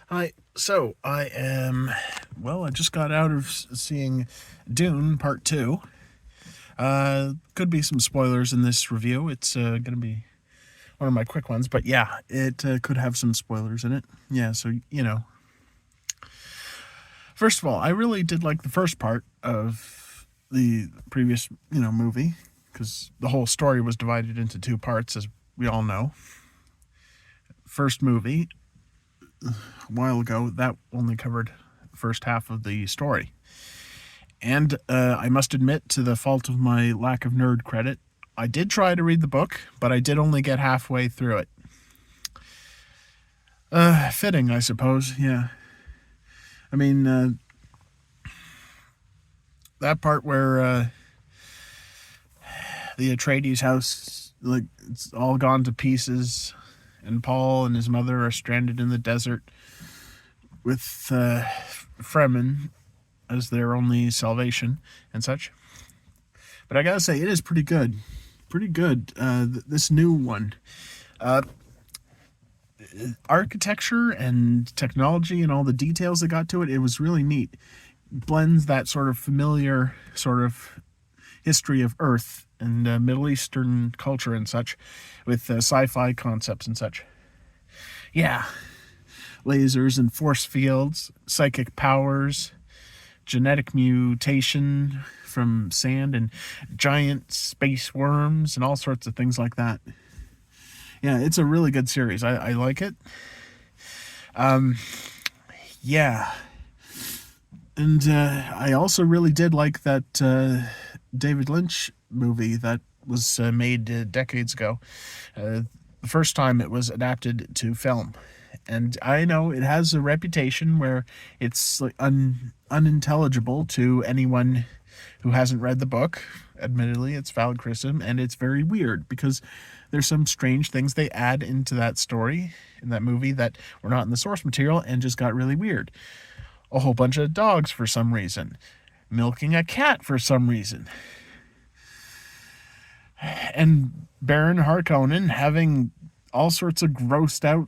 Hi. I just got out of seeing Dune Part 2. Could be some spoilers in this review. It's going to be one of my quick ones, but yeah, it could have some spoilers in it. Yeah, so. First of all, I really did like the first part of the previous, movie, because the whole story was divided into two parts, as we all know. First movie, a while ago, that only covered the first half of the story. And I must admit, to the fault of my lack of nerd credit, I did try to read the book, but I did only get halfway through it. Fitting, I suppose, yeah. I mean, that part where the Atreides house, like, it's all gone to pieces, and Paul and his mother are stranded in the desert with Fremen as their only salvation and such. But I gotta say, it is pretty good. Pretty good. This new one. Architecture and technology and all the details that got to it, it was really neat. Blends that sort of familiar sort of history of Earth and Middle Eastern culture and such with sci-fi concepts and such. Yeah. Lasers and force fields, psychic powers, genetic mutation from sand, and giant space worms, and all sorts of things like that. Yeah, it's a really good series. I like it. Yeah. And I also really did like that David Lynch movie that was made decades ago. The first time it was adapted to film. And I know it has a reputation where it's like unintelligible to anyone who hasn't read the book. Admittedly, it's valid criticism, and it's very weird because there's some strange things they add into that story in that movie that were not in the source material and just got really weird. A whole bunch of dogs for some reason, milking a cat for some reason, and Baron Harkonnen having all sorts of grossed out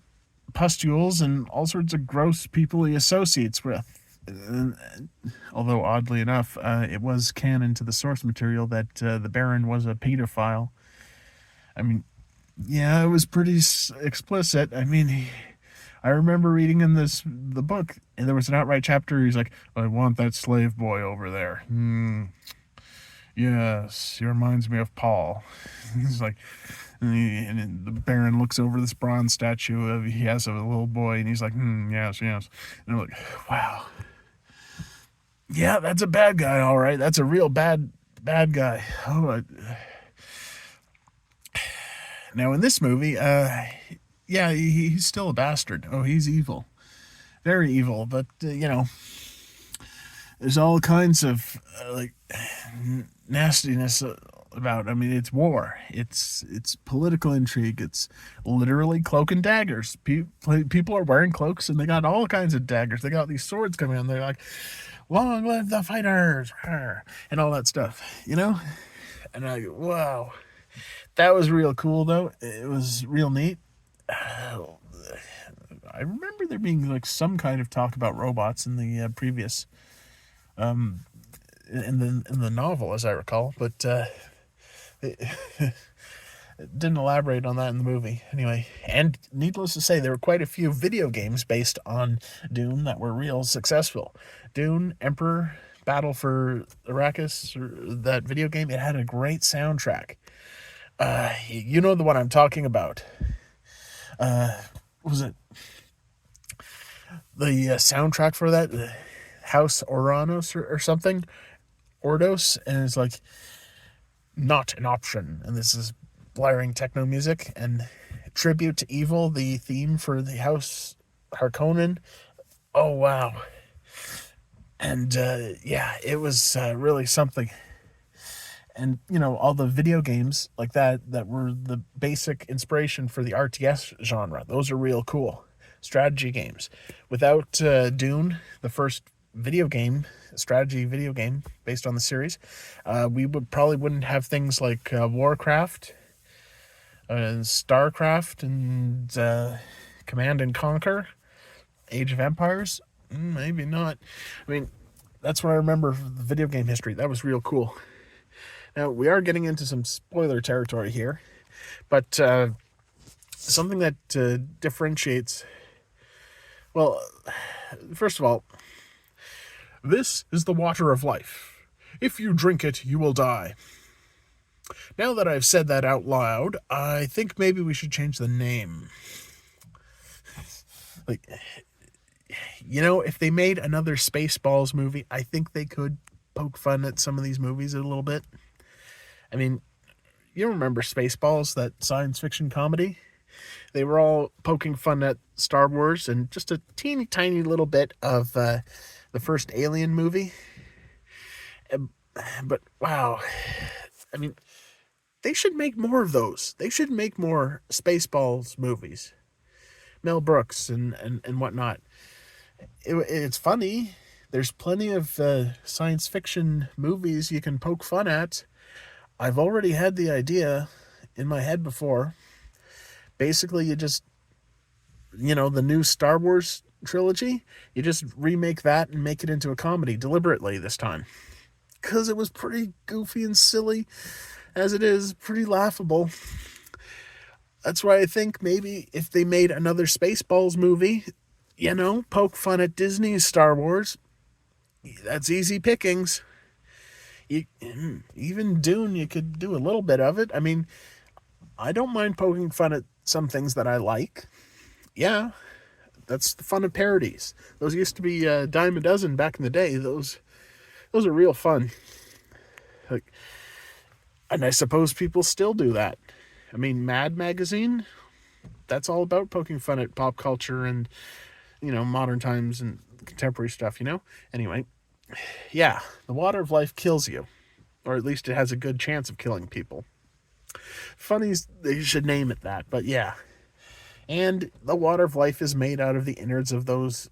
pustules and all sorts of gross people he associates with. Although, oddly enough, it was canon to the source material that the Baron was a pedophile. I mean, yeah, it was pretty explicit. I remember reading in the book, and there was an outright chapter. He's like, "I want that slave boy over there." Yes, he reminds me of Paul. He's like, and the Baron looks over this bronze statue of he has a little boy, and he's like, yes, yes. And I'm like, wow, yeah, that's a bad guy, all right. That's a real bad guy. Now in this movie, yeah, he's still a bastard. Oh, he's evil, very evil. But there's all kinds of nastiness about. I mean, it's war. It's political intrigue. It's literally cloak and daggers. People are wearing cloaks and they got all kinds of daggers. They got these swords coming in. They're like, "Long live the fighters!" and all that stuff. And I go, wow, that was real cool though. It was real neat. I remember there being like some kind of talk about robots in the previous in the novel, as I recall, but it didn't elaborate on that in the movie. Anyway, and needless to say, there were quite a few video games based on Dune that were real successful. Dune, Emperor, Battle for Arrakis, that video game, it had a great soundtrack. You know the one I'm talking about. Was it the soundtrack for that? House Oranos or something? Ordos, and it's like not an option. And this is blaring techno music and tribute to evil, the theme for the House Harkonnen. Oh wow. And yeah, it was really something. And all the video games like that were the basic inspiration for the RTS genre. Those are real cool strategy games. Without Dune, the first strategy video game based on the series, we wouldn't have things like Warcraft, Starcraft, and Command and Conquer. Age of Empires? Maybe not. I mean, that's what I remember of the video game history. That was real cool. Now, we are getting into some spoiler territory here, but something that differentiates. Well, first of all, this is the water of life. If you drink it, you will die. Now that I've said that out loud, I think maybe we should change the name. Like, if they made another Spaceballs movie, I think they could poke fun at some of these movies a little bit. I mean, you remember Spaceballs, that science fiction comedy? They were all poking fun at Star Wars and just a teeny tiny little bit of the first Alien movie. But wow, I mean, they should make more of those. They should make more Spaceballs movies. Mel Brooks and whatnot. It's funny. There's plenty of science fiction movies you can poke fun at. I've already had the idea in my head before. Basically, you just, the new Star Wars trilogy, you just remake that and make it into a comedy deliberately this time. Because it was pretty goofy and silly, as it is, pretty laughable. That's why I think maybe if they made another Spaceballs movie, poke fun at Disney's Star Wars, that's easy pickings. Even Dune, you could do a little bit of it. I mean, I don't mind poking fun at some things that I like. Yeah, that's the fun of parodies. Those used to be a dime a dozen back in the day. Those are real fun. And I suppose people still do that. I mean, Mad Magazine, that's all about poking fun at pop culture and, modern times and contemporary stuff, Anyway, yeah, the water of life kills you. Or at least it has a good chance of killing people. Funny's, they should name it that, but yeah. And the water of life is made out of the innards of those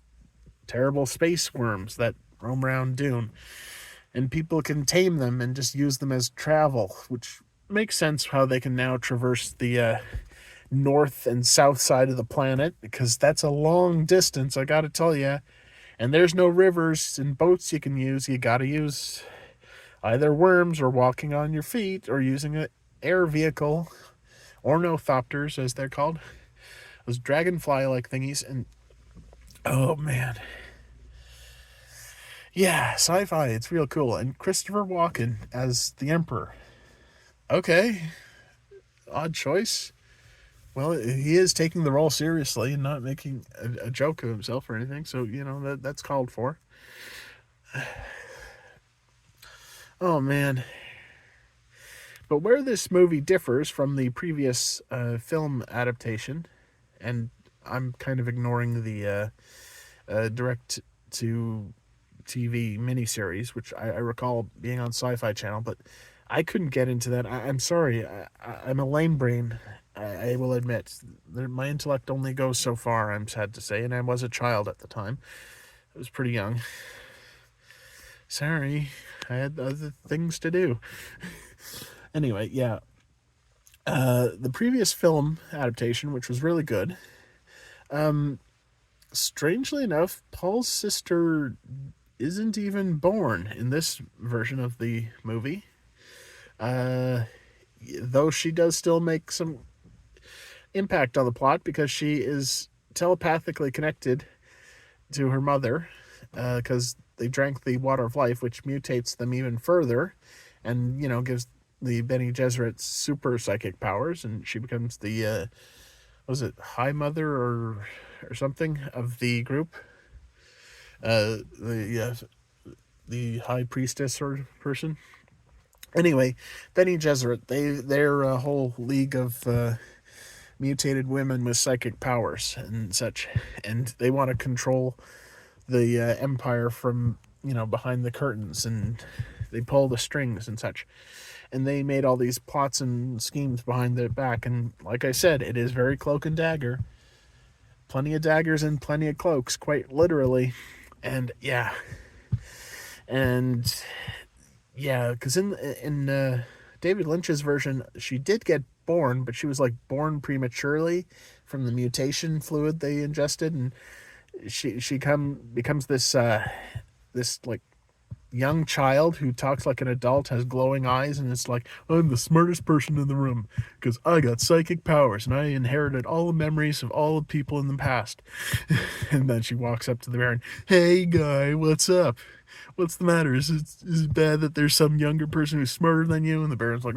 terrible space worms that roam around Dune. And people can tame them and just use them as travel, which makes sense how they can now traverse the north and south side of the planet, because that's a long distance, I gotta tell you. And there's no rivers and boats you can use. You gotta use either worms or walking on your feet or using an air vehicle, ornithopters as they're called, those dragonfly-like thingies. And oh man, yeah, sci-fi, it's real cool. And Christopher Walken as the Emperor. Okay, odd choice. Well, he is taking the role seriously and not making a joke of himself or anything, so that's called for. Oh man. But where this movie differs from the previous film adaptation, and I'm kind of ignoring the direct to TV miniseries, which I recall being on Sci-Fi Channel, but I couldn't get into that. I'm sorry. I'm a lame brain. I will admit. My intellect only goes so far, I'm sad to say, and I was a child at the time. I was pretty young. Sorry. I had other things to do. Anyway, yeah. The previous film adaptation, which was really good, strangely enough, Paul's sister isn't even born in this version of the movie. Though she does still make some impact on the plot because she is telepathically connected to her mother, because they drank the water of life, which mutates them even further and, gives the Bene Gesserit super psychic powers, and she becomes the, was it High Mother or something of the group? The High Priestess sort of person. Anyway, Bene Gesserit, they're a whole league of mutated women with psychic powers and such, and they want to control the empire from behind the curtains, and they pull the strings and such. And they made all these plots and schemes behind their back, and like I said, it is very cloak and dagger. Plenty of daggers and plenty of cloaks, quite literally. And yeah, because in David Lynch's version, she did get born, but she was like born prematurely from the mutation fluid they ingested, and becomes this like young child who talks like an adult, has glowing eyes, and it's like, I'm the smartest person in the room because I got psychic powers and I inherited all the memories of all the people in the past. And then she walks up to the Baron. Hey, guy, what's up? What's the matter? Is it bad that there's some younger person who's smarter than you? And the Baron's like,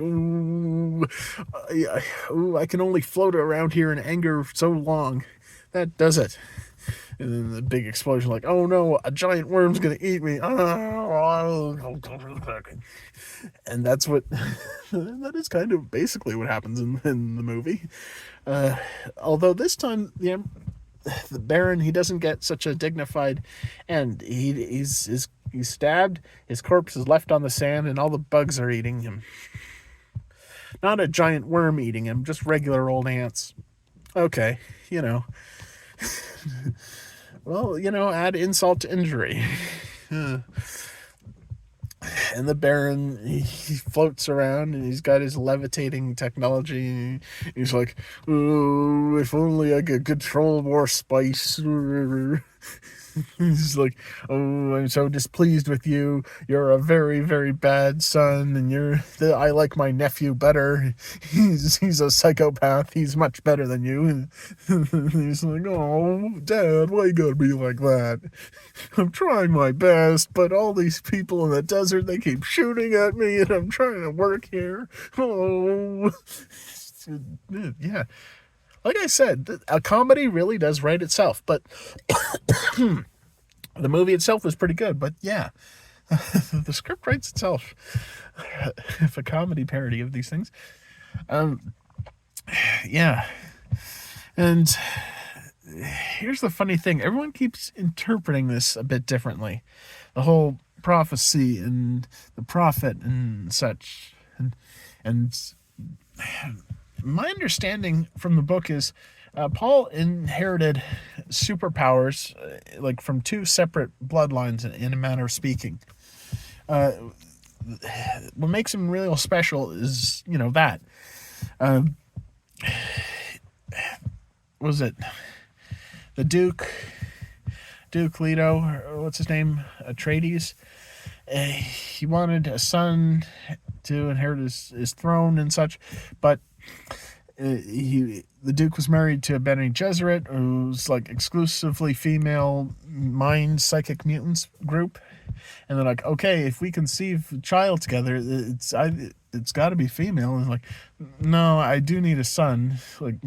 I can only float around here in anger so long. That does it. And then the big explosion, like, oh no, a giant worm's gonna eat me. And that's what, that is kind of basically what happens in the movie. Although this time, the Baron, he doesn't get such a dignified end. He's stabbed, his corpse is left on the sand, and all the bugs are eating him. Not a giant worm eating him, just regular old ants. Okay, well, add insult to injury. And the Baron, he floats around and he's got his levitating technology. He's like, oh, if only I could control more spice. He's like, oh, I'm so displeased with you. You're a very, very bad son, and I like my nephew better. He's a psychopath. He's much better than you. And he's like, oh, Dad, why you gotta be like that? I'm trying my best, but all these people in the desert, they keep shooting at me, and I'm trying to work here. Oh, yeah. Like I said, a comedy really does write itself, but the movie itself was pretty good. But yeah, the script writes itself. If a comedy parody of these things. Yeah. And here's the funny thing. Everyone keeps interpreting this a bit differently. The whole prophecy and the prophet and such. And my understanding from the book is Paul inherited superpowers like from two separate bloodlines in a manner of speaking. What makes him real special is, that. Was it the Duke Leto, or what's his name? Atreides? He wanted a son to inherit his throne and such, but the Duke was married to a Bene Gesserit, who's like exclusively female mind psychic mutants group, and they're like, okay, if we conceive a child together, it's got to be female. And like, no, I do need a son, like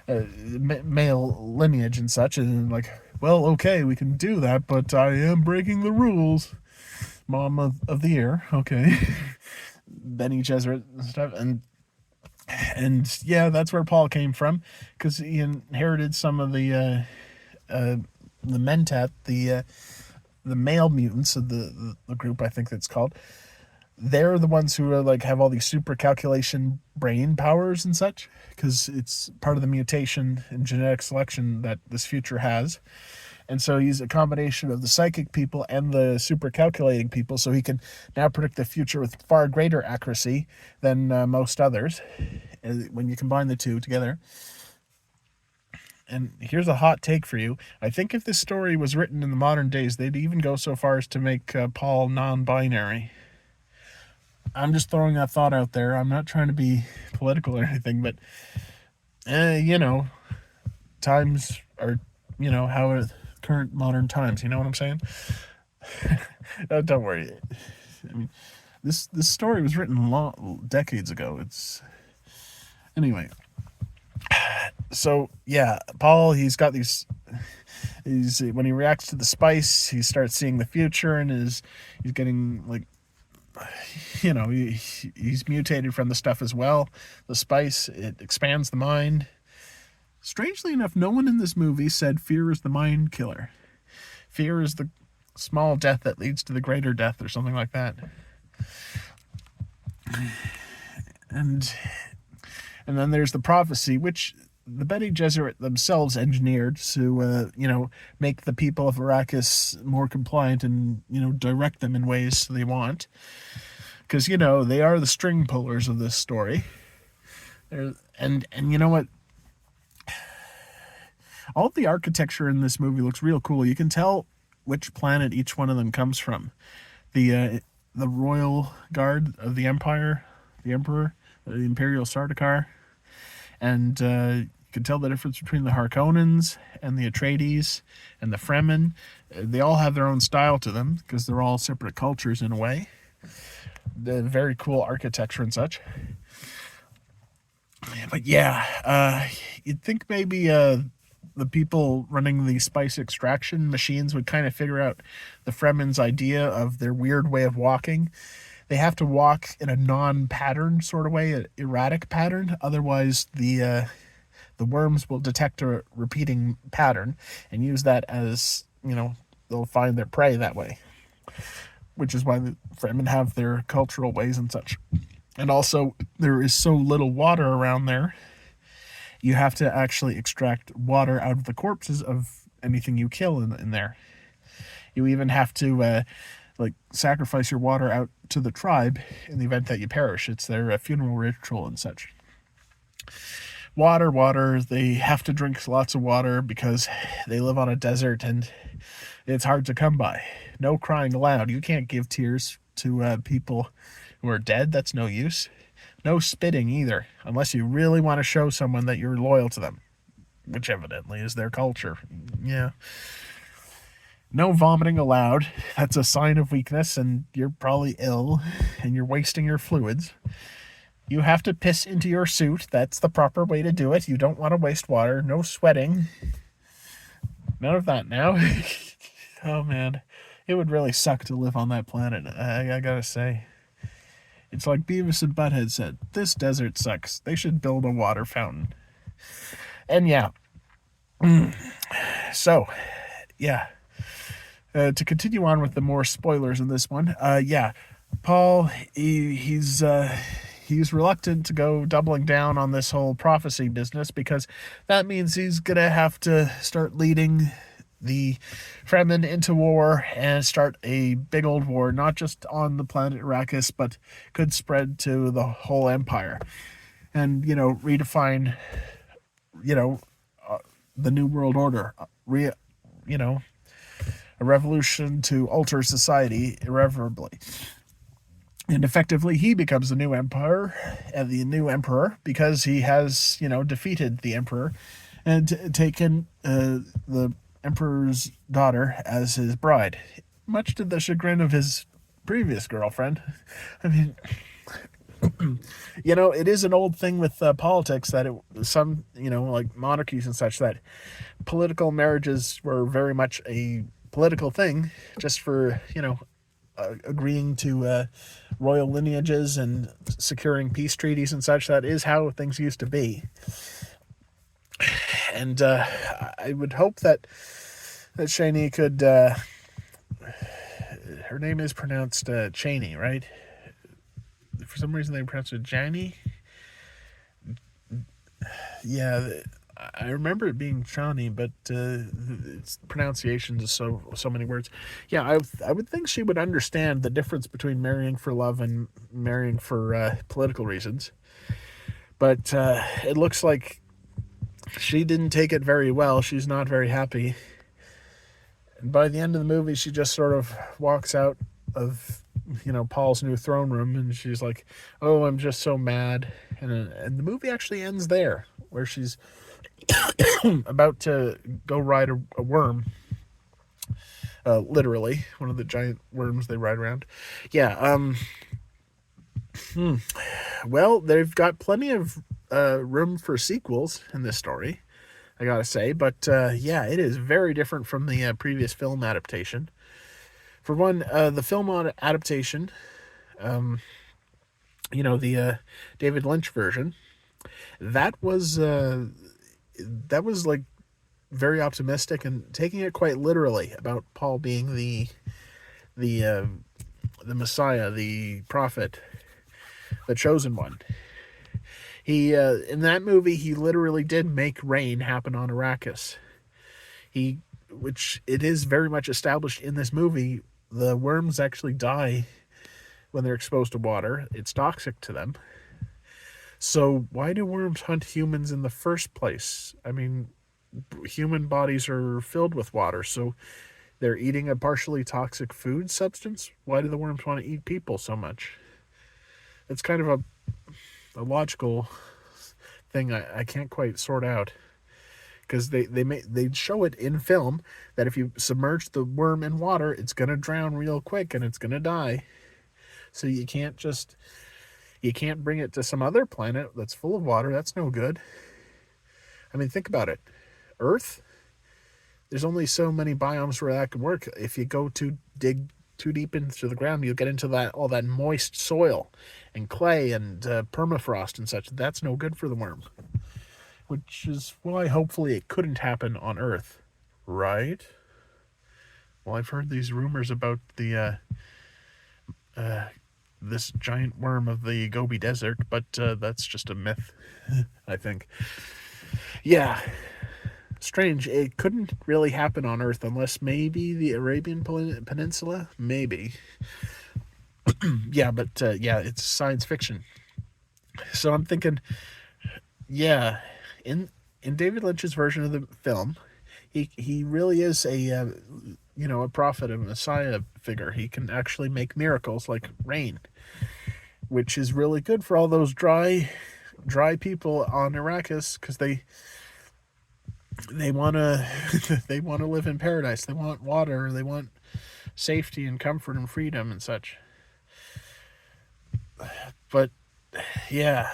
male lineage and such, and like, well, okay, we can do that, but I am breaking the rules. Mom of the year, okay. Bene Gesserit and stuff, and yeah, that's where Paul came from, because he inherited some of the Mentat, the male mutants of the group, I think that's called. They're the ones who are like have all these super calculation brain powers and such, because it's part of the mutation and genetic selection that this future has. And so he's a combination of the psychic people and the super calculating people, so he can now predict the future with far greater accuracy than most others when you combine the two together. And here's a hot take for you. I think if this story was written in the modern days, they'd even go so far as to make Paul non-binary. I'm just throwing that thought out there. I'm not trying to be political or anything, but, times are, how current modern times, you know what I'm saying? Don't worry. I mean, this story was written decades ago. Anyway. So yeah, Paul, he's got these. When he reacts to the spice, he starts seeing the future, and he's getting like, he's mutated from the stuff as well. The spice, it expands the mind. Strangely enough, no one in this movie said fear is the mind killer. Fear is the small death that leads to the greater death, or something like that. And then there's the prophecy, which the Bene Gesserit themselves engineered to, make the people of Arrakis more compliant and, direct them in ways they want. Because, they are the string pullers of this story. And you know what? All of the architecture in this movie looks real cool. You can tell which planet each one of them comes from. The royal guard of the Empire, the Emperor, the Imperial Sardaukar, and you can tell the difference between the Harkonnens and the Atreides and the Fremen. They all have their own style to them because they're all separate cultures in a way. The very cool architecture and such. But yeah, you'd think maybe the people running the spice extraction machines would kind of figure out the Fremen's idea of their weird way of walking. They have to walk in a non-pattern sort of way, an erratic pattern. Otherwise, the worms will detect a repeating pattern and use that as, they'll find their prey that way. Which is why the Fremen have their cultural ways and such. And also, there is so little water around there, you have to actually extract water out of the corpses of anything you kill in there. You even have to sacrifice your water out to the tribe in the event that you perish. It's their funeral ritual and such. Water. They have to drink lots of water because they live on a desert and it's hard to come by. No crying aloud. You can't give tears to people who are dead. That's no use. No spitting either, unless you really want to show someone that you're loyal to them, which evidently is their culture. Yeah. No vomiting allowed. That's a sign of weakness, and you're probably ill, and you're wasting your fluids. You have to piss into your suit. That's the proper way to do it. You don't want to waste water. No sweating. None of that now. Oh, man. It would really suck to live on that planet, I gotta say. It's like Beavis and Butthead said, this desert sucks. They should build a water fountain. And yeah. So, yeah. To continue on with the more spoilers in this one, Paul, he's reluctant to go doubling down on this whole prophecy business because that means he's gonna have to start leading the Fremen into war and start a big old war, not just on the planet Arrakis, but could spread to the whole empire and, redefine, the New World Order, a revolution to alter society irreversibly. And effectively, he becomes the new empire and the new emperor because he has, defeated the emperor and taken the emperor's daughter as his bride, much to the chagrin of his previous girlfriend. I mean, it is an old thing with politics that some like monarchies and such, that political marriages were very much a political thing just for agreeing to royal lineages and securing peace treaties and such. That is how things used to be. And I would hope that Shani could. Her name is pronounced Cheney, right? For some reason they pronounce it Jani. Yeah, I remember it being Chani, but its pronunciation is so many words. Yeah, I would think she would understand the difference between marrying for love and marrying for political reasons. But it looks like she didn't take it very well. She's not very happy. And by the end of the movie, she just sort of walks out of, Paul's new throne room, and she's like, "Oh, I'm just so mad." And the movie actually ends there, where she's about to go ride a worm. Literally, one of the giant worms they ride around. Yeah. Well, they've got plenty of room for sequels in this story, I gotta say. But it is very different from the previous film adaptation. For one, the film adaptation, the David Lynch version, that was like very optimistic and taking it quite literally about Paul being the Messiah, the prophet, the chosen one. He in that movie, he literally did make rain happen on Arrakis. Which it is very much established in this movie, the worms actually die when they're exposed to water. It's toxic to them. So why do worms hunt humans in the first place? I mean, human bodies are filled with water, so they're eating a partially toxic food substance. Why do the worms want to eat people so much? It's kind of a logical thing I can't quite sort out, because they show it in film that if you submerge the worm in water, it's gonna drown real quick and it's gonna die. So you can't bring it to some other planet that's full of water. That's no good. I mean, think about it. Earth, there's only so many biomes where that could work. If you dig too deep into the ground, you'll get into all that moist soil and clay and permafrost and such. That's no good for the worm. Which is why hopefully it couldn't happen on Earth, right? Well, I've heard these rumors about this giant worm of the Gobi Desert, but that's just a myth, I think. Yeah, strange. It couldn't really happen on Earth unless maybe the Arabian Peninsula, maybe. Yeah, but yeah, it's science fiction. So I'm thinking, yeah, in David Lynch's version of the film, he really is a prophet, a messiah figure. He can actually make miracles like rain, which is really good for all those dry people on Arrakis, because they want to they want to live in paradise. They want water. They want safety and comfort and freedom and such. But yeah,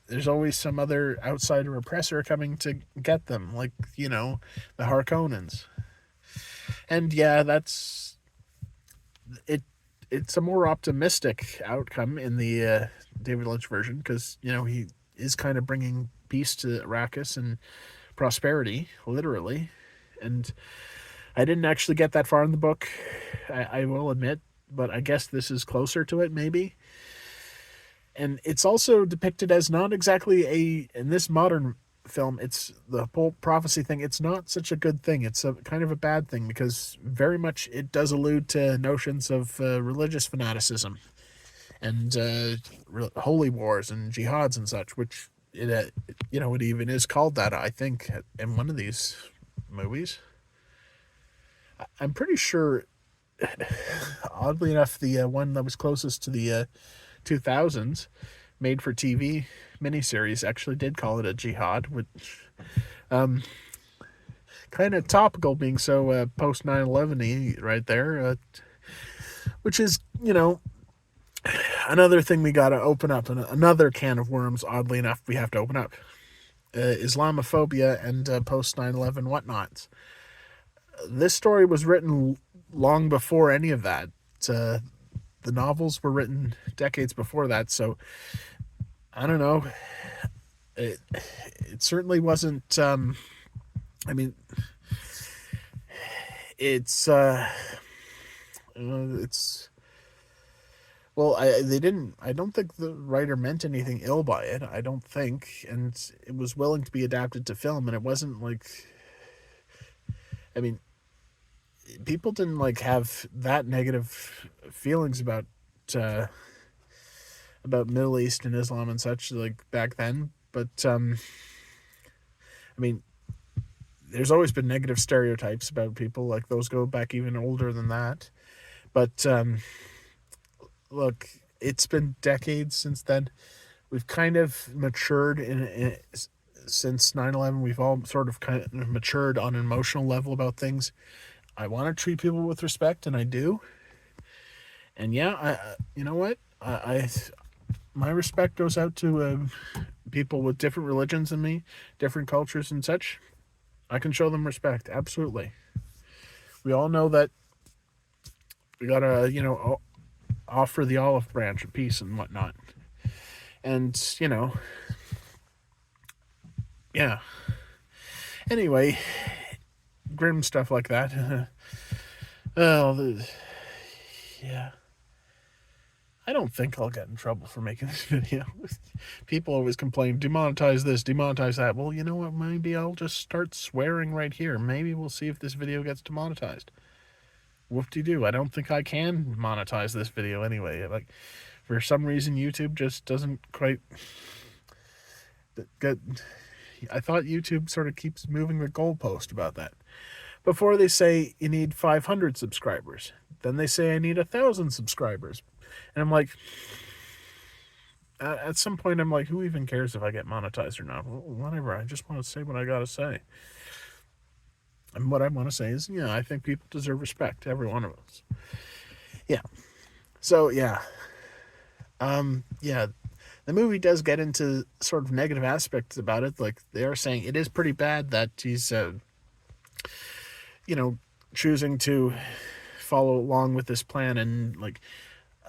there's always some other outsider oppressor coming to get them, like, the Harkonnens. And yeah, that's it. It's a more optimistic outcome in the David Lynch version, because he is kind of bringing peace to Arrakis and prosperity, literally. And I didn't actually get that far in the book, I will admit, but I guess this is closer to it, maybe. And it's also depicted as not exactly in this modern film, it's the whole prophecy thing. It's not such a good thing. It's a kind of a bad thing, because very much it does allude to notions of religious fanaticism and holy wars and jihads and such, which it even is called that, I think, in one of these movies. I'm pretty sure, oddly enough, the one that was closest to the 2000s made for TV miniseries actually did call it a jihad, which kind of topical, being so post 9/11-y right there, which is another thing we got to open up, and another can of worms, oddly enough, we have to open up. Islamophobia and post 9/11 whatnots. This story was written long before any of that. The novels were written decades before that, so I don't know. It certainly wasn't. I mean, it's well, they didn't. I don't think the writer meant anything ill by it. I don't think, and it was willing to be adapted to film, and it wasn't like. I mean, people didn't have that negative feelings about Middle East and Islam and such back then, but I mean, there's always been negative stereotypes about people, those go back even older than that. But look, it's been decades since then. We've kind of matured since 9/11. We've all sort of kind of matured on an emotional level about things. I want to treat people with respect, and I do. And yeah, you know what? My respect goes out to people with different religions than me, different cultures and such. I can show them respect, absolutely. We all know that we gotta, offer the olive branch of peace and whatnot. And, yeah. Anyway, grim stuff like that. Yeah. I don't think I'll get in trouble for making this video. People always complain, demonetize this, demonetize that. Well, you know what? Maybe I'll just start swearing right here. Maybe we'll see if this video gets demonetized. Whoop-de-doo. I don't think I can monetize this video anyway. For some reason, YouTube just doesn't quite get... I thought YouTube sort of keeps moving the goalpost about that. Before they say you need 500 subscribers, then they say I need 1,000 subscribers, and I'm like, at some point, I'm like, who even cares if I get monetized or not? Well, whatever. I just want to say what I gotta say. And what I want to say is, yeah, I think people deserve respect. Every one of us. Yeah. So yeah. Yeah. The movie does get into sort of negative aspects about it. Like they are saying it is pretty bad that he's, choosing to follow along with this plan and like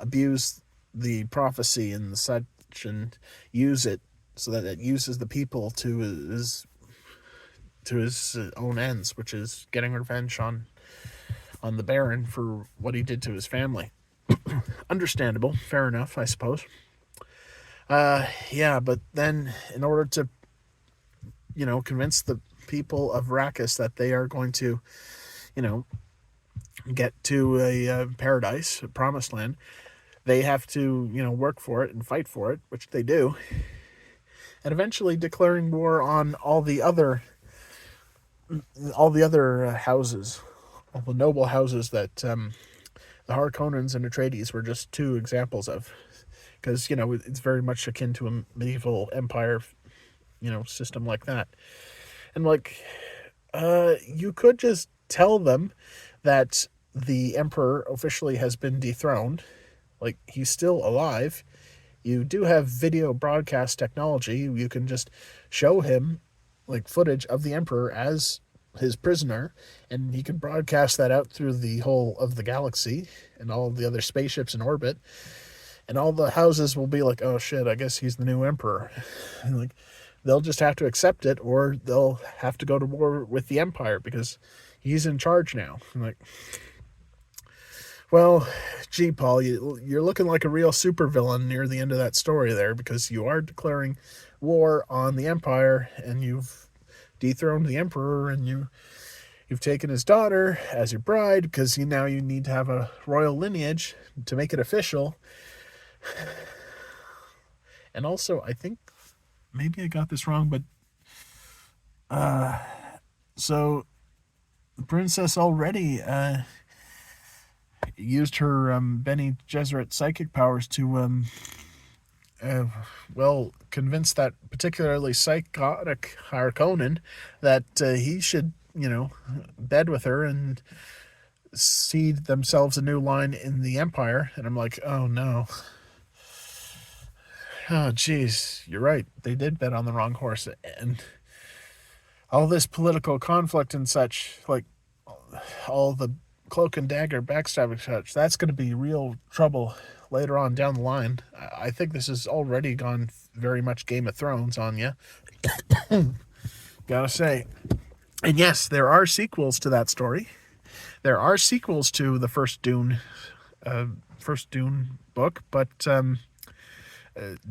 abuse the prophecy and such and use it so that it uses the people to his own ends, which is getting revenge on the Baron for what he did to his family. Understandable, fair enough, I suppose. Yeah, but then in order to, convince the people of Arrakis that they are going to, get to a paradise, a promised land, they have to, work for it and fight for it, which they do, and eventually declaring war on all the other houses, all the noble houses that the Harkonnens and Atreides were just two examples of, because it's very much akin to a medieval empire, system like that, and like, you could just tell them that the emperor officially has been dethroned. Like, he's still alive. You do have video broadcast technology. You can just show him, like, footage of the emperor as his prisoner, and he can broadcast that out through the whole of the galaxy and all of the other spaceships in orbit. And all the houses will be like, oh shit, I guess he's the new emperor. And like, they'll just have to accept it, or they'll have to go to war with the Empire because he's in charge now. I'm like, well, gee, Paul, you're looking like a real supervillain near the end of that story there, because you are declaring war on the Empire, and you've dethroned the Emperor, and you've taken his daughter as your bride, because now you need to have a royal lineage to make it official. And also, I think, maybe I got this wrong, but so the princess already used her Bene Gesserit psychic powers to convince that particularly psychotic Harkonnen that he should, bed with her and seed themselves a new line in the Empire. And I'm like, oh no. Oh, geez, you're right. They did bet on the wrong horse. And all this political conflict and such, like all the cloak and dagger backstabbing such, that's going to be real trouble later on down the line. I think this has already gone very much Game of Thrones on you. Gotta say. And yes, there are sequels to that story. There are sequels to the first Dune book, but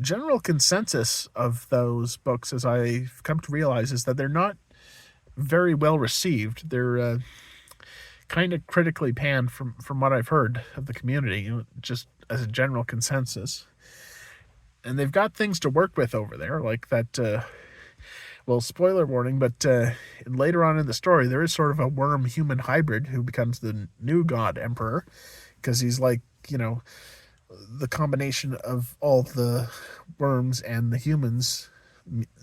general consensus of those books, as I've come to realize, is that they're not very well received. They're kind of critically panned from what I've heard of the community, just as a general consensus. And they've got things to work with over there, like that, spoiler warning, but later on in the story, there is sort of a worm-human hybrid who becomes the new god emperor, because he's like, the combination of all the worms and the humans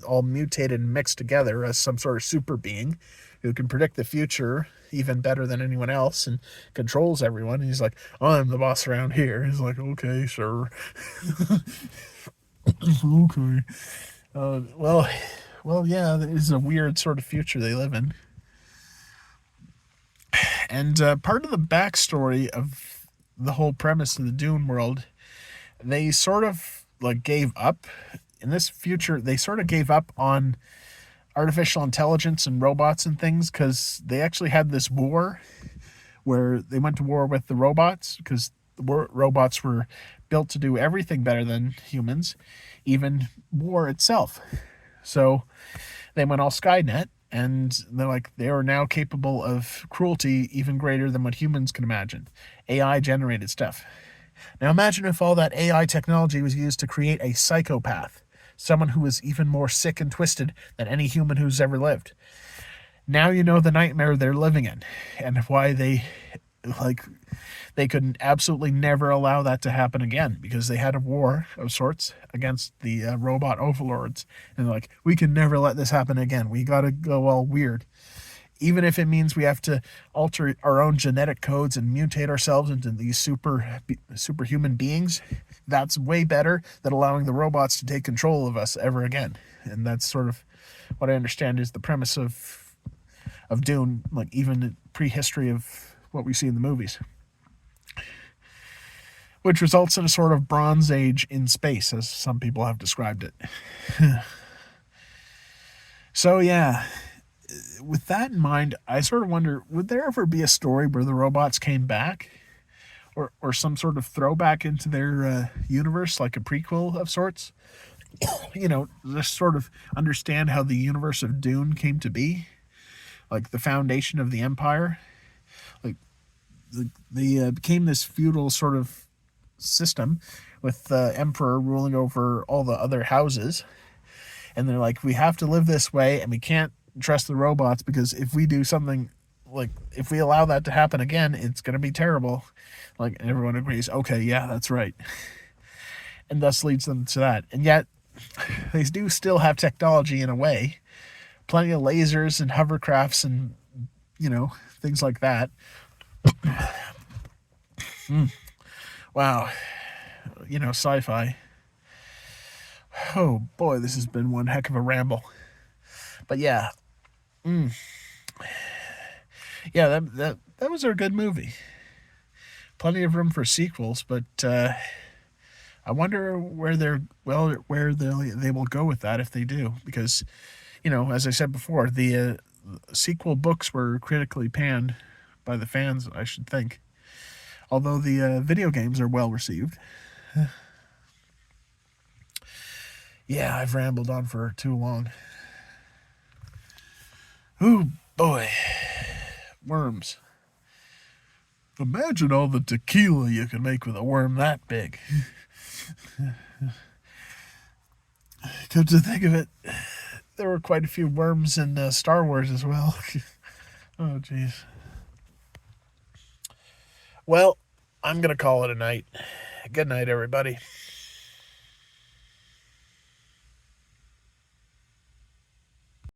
all mutated and mixed together as some sort of super being who can predict the future even better than anyone else and controls everyone. And he's like, I'm the boss around here. He's like, okay, sure. Okay. Yeah, it is a weird sort of future they live in. And part of the backstory of the whole premise of the Dune world, they sort of like gave up. In this future, they sort of gave up on artificial intelligence and robots and things, because they actually had this war where they went to war with the robots, because the robots were built to do everything better than humans, even war itself. So they went all Skynet, and they're like, they are now capable of cruelty even greater than what humans can imagine. AI generated stuff. Now imagine if all that AI technology was used to create a psychopath. someone who is even more sick and twisted than any human who's ever lived. Now you know the nightmare they're living in, and why like they could absolutely never allow that to happen again, because they had a war of sorts against the robot overlords, and like, we can never let this happen again. We gotta go all weird, even if it means we have to alter our own genetic codes and mutate ourselves into these superhuman beings. That's way better than allowing the robots to take control of us ever again. And that's sort of what I understand is the premise of Dune, like even prehistory of what we see in the movies, which results in a sort of Bronze Age in space, as some people have described it. So yeah, with that in mind, I sort of wonder, would there ever be a story where the robots came back? Or some sort of throwback into their universe, like a prequel of sorts? Just sort of understand how the universe of Dune came to be, like the foundation of the Empire. Like, they became this feudal sort of system with the emperor ruling over all the other houses. And they're like, we have to live this way, and we can't trust the robots, because if we do something, like, if we allow that to happen again, it's going to be terrible. Like, everyone agrees, okay, yeah, that's right. And thus leads them to that. And yet, they do still have technology in a way. Plenty of lasers and hovercrafts and, things like that. Wow. Sci-fi. Oh, boy, this has been one heck of a ramble. But yeah. Yeah, that was a good movie. Plenty of room for sequels, but I wonder where they will go with that if they do, because as I said before, the sequel books were critically panned by the fans, I should think, although the video games are well received. Yeah, I've rambled on for too long. Oh boy, worms. Imagine all the tequila you can make with a worm that big. Come to think of it, there were quite a few worms in Star Wars as well. Oh, jeez. Well, I'm going to call it a night. Good night, everybody.